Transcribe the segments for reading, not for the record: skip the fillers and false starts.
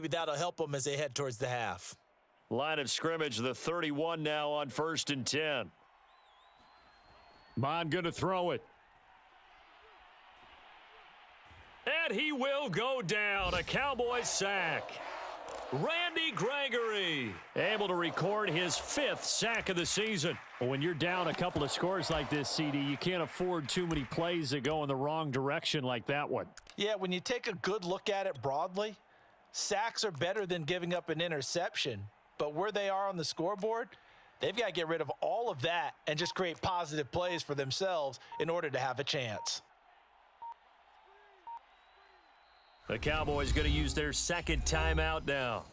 maybe that'll help them as they head towards the half. Line of scrimmage, the 31 now on 1st and 10. Bond going to throw it. And he will go down. A Cowboys sack. Randy Gregory able to record his 5th sack of the season. When you're down a couple of scores like this, CD, you can't afford too many plays that go in the wrong direction like that one. Yeah, when you take a good look at it broadly, sacks are better than giving up an interception. But where they are on the scoreboard, they've got to get rid of all of that and just create positive plays for themselves in order to have a chance. The Cowboys going to use their 2nd timeout now.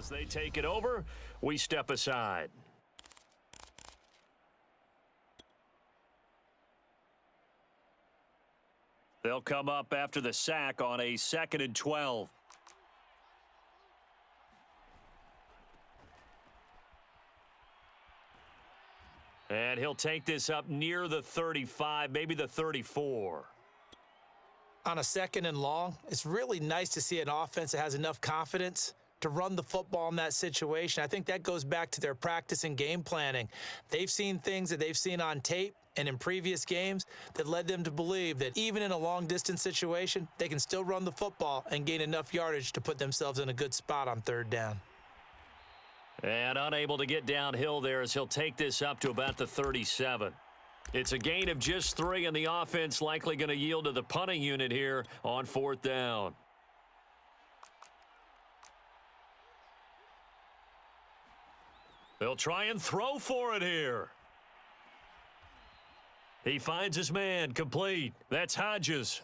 As they take it over, we step aside. They'll come up after the sack on a 2nd and 12. And he'll take this up near the 35, maybe the 34. On a 2nd and long, it's really nice to see an offense that has enough confidence to run the football in that situation. I think that goes back to their practice and game planning. They've seen things that they've seen on tape and in previous games that led them to believe that even in a long-distance situation, they can still run the football and gain enough yardage to put themselves in a good spot on 3rd down. And unable to get downhill there as he'll take this up to about the 37. It's a gain of just 3, and the offense likely going to yield to the punting unit here on 4th down. They'll try and throw for it here. He finds his man, complete. That's Hodges.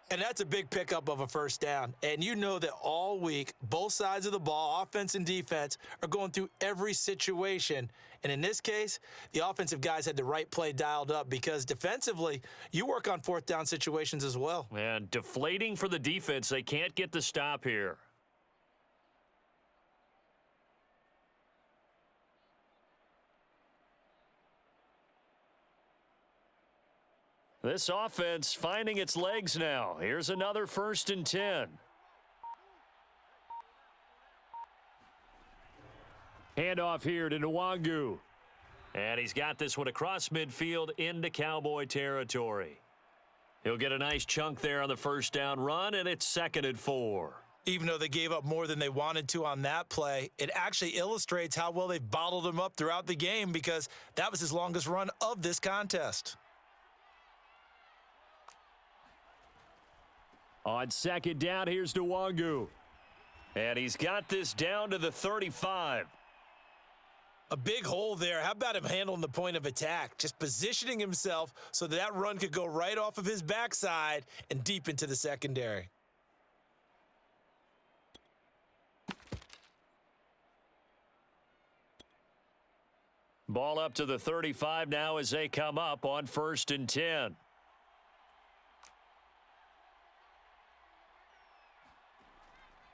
And that's a big pickup of a 1st down. And you know that all week, both sides of the ball, offense and defense, are going through every situation. And in this case, the offensive guys had the right play dialed up because defensively, you work on 4th down situations as well. And deflating for the defense. They can't get the stop here. This offense finding its legs now. Here's another 1st and 10. Handoff here to Nwangu. And he's got this one across midfield into Cowboy territory. He'll get a nice chunk there on the 1st down run, and it's 2nd and 4. Even though they gave up more than they wanted to on that play, it actually illustrates how well they've bottled him up throughout the game because that was his longest run of this contest. On 2nd down, here's Nwangu. And he's got this down to the 35. A big hole there. How about him handling the point of attack? Just positioning himself so that run could go right off of his backside and deep into the secondary. Ball up to the 35 now as they come up on 1st and 10.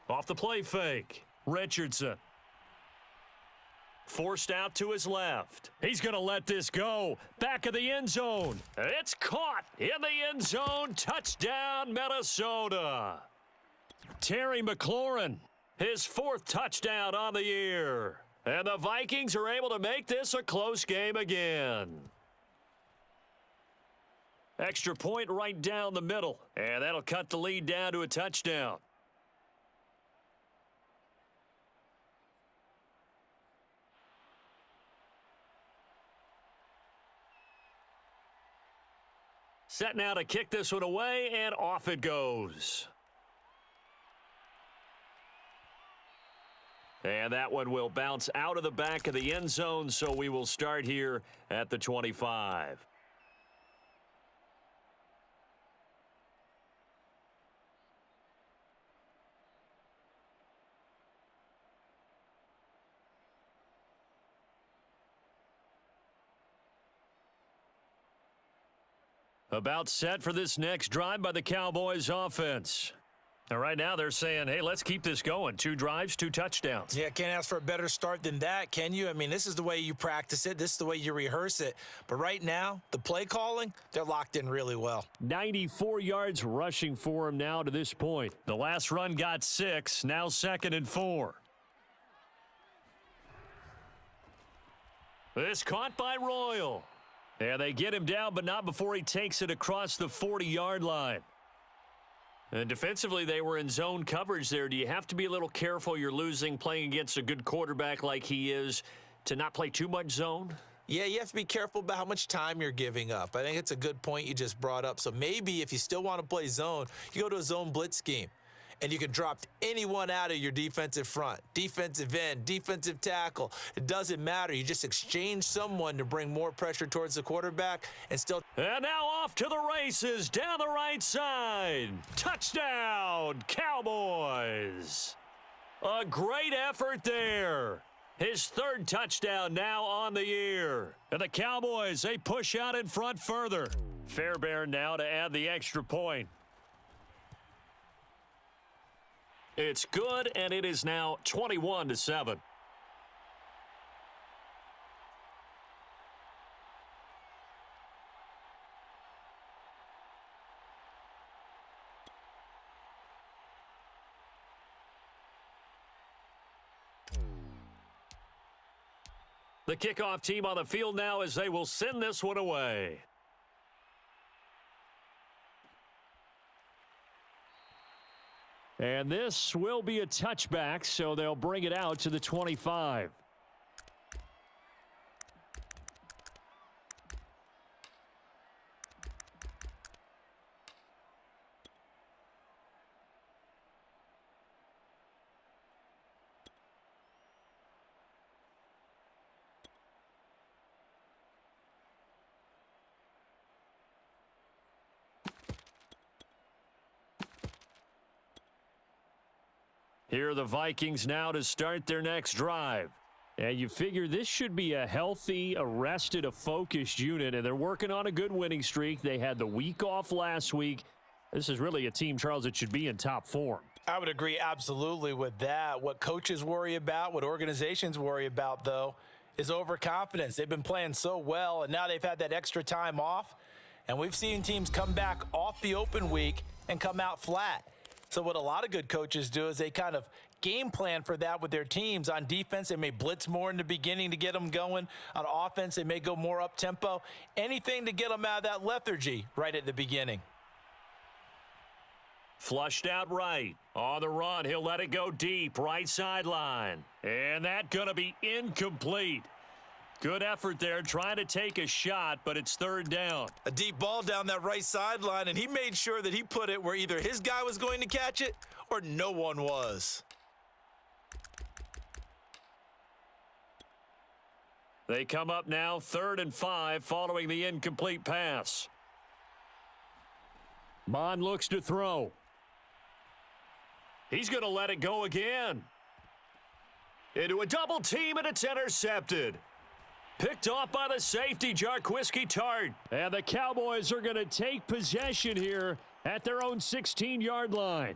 Off the play fake, Richardson. Forced out to his left. He's going to let this go. Back of the end zone. It's caught in the end zone. Touchdown, Minnesota. Terry McLaurin, his 4th touchdown on the year. And the Vikings are able to make this a close game again. Extra point right down the middle. And that'll cut the lead down to a touchdown. Set now to kick this one away, and off it goes. And that one will bounce out of the back of the end zone, so we will start here at the 25. About set for this next drive by the Cowboys offense. And right now they're saying, hey, let's keep this going. 2 drives, 2 touchdowns. Yeah, can't ask for a better start than that, can you? I mean, this is the way you practice it. This is the way you rehearse it. But right now, the play calling, they're locked in really well. 94 yards rushing for him now to this point. The last run got 6, now 2nd and 4. This caught by Royal. And they get him down, but not before he takes it across the 40-yard line. And defensively, they were in zone coverage there. Do you have to be a little careful? You're losing, playing against a good quarterback like he is, to not play too much zone? Yeah, you have to be careful about how much time you're giving up. I think it's a good point you just brought up. So maybe if you still want to play zone, you go to a zone blitz scheme. And you can drop anyone out of your defensive front, defensive end, defensive tackle. It doesn't matter. You just exchange someone to bring more pressure towards the quarterback and still. And now off to the races down the right side. Touchdown, Cowboys. A great effort there. His third touchdown now on the year. And the Cowboys, they push out in front further. Fairbairn now to add the extra point. It's good, and it is now 21-7. The kickoff team on the field now as they will send this one away. And this will be a touchback, so they'll bring it out to the 25. Here are the Vikings now to start their next drive. And you figure this should be a healthy, a rested, a focused unit, and they're working on a good winning streak. They had the week off last week. This is really a team, Charles, that should be in top form. I would agree absolutely with that. What coaches worry about, what organizations worry about, though, is overconfidence. They've been playing so well, and now they've had that extra time off. And we've seen teams come back off the open week and come out flat. So what a lot of good coaches do is they kind of game plan for that with their teams. On defense, they may blitz more in the beginning to get them going. On offense, they may go more up-tempo. Anything to get them out of that lethargy right at the beginning. Flushed out right. On the run, he'll let it go deep, right sideline. And that's going to be incomplete. Good effort there, trying to take a shot, but it's third down. A deep ball down that right sideline, and he made sure that he put it where either his guy was going to catch it or no one was. They come up now 3rd and 5 following the incomplete pass. Mon looks to throw. He's going to let it go again. Into a double team, and it's intercepted. Picked off by the safety, Jarquiski Tart. And the Cowboys are going to take possession here at their own 16-yard line.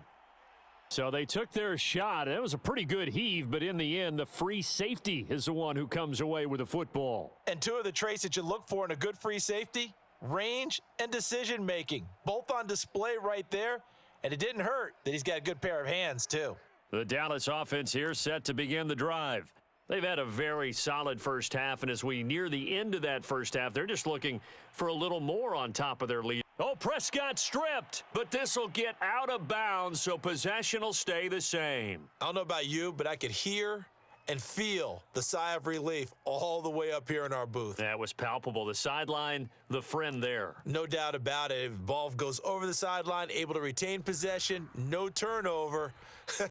So they took their shot. It was a pretty good heave, but in the end, the free safety is the one who comes away with the football. And two of the traits that you look for in a good free safety, range and decision-making, both on display right there. And it didn't hurt that he's got a good pair of hands, too. The Dallas offense here set to begin the drive. They've had a very solid first half, and as we near the end of that first half, they're just looking for a little more on top of their lead. Oh, Prescott stripped, but this will get out of bounds, so possession will stay the same. I don't know about you, but I could hear and feel the sigh of relief all the way up here in our booth. That was palpable. The sideline, the friend there. No doubt about it. If the ball goes over the sideline, able to retain possession, no turnover,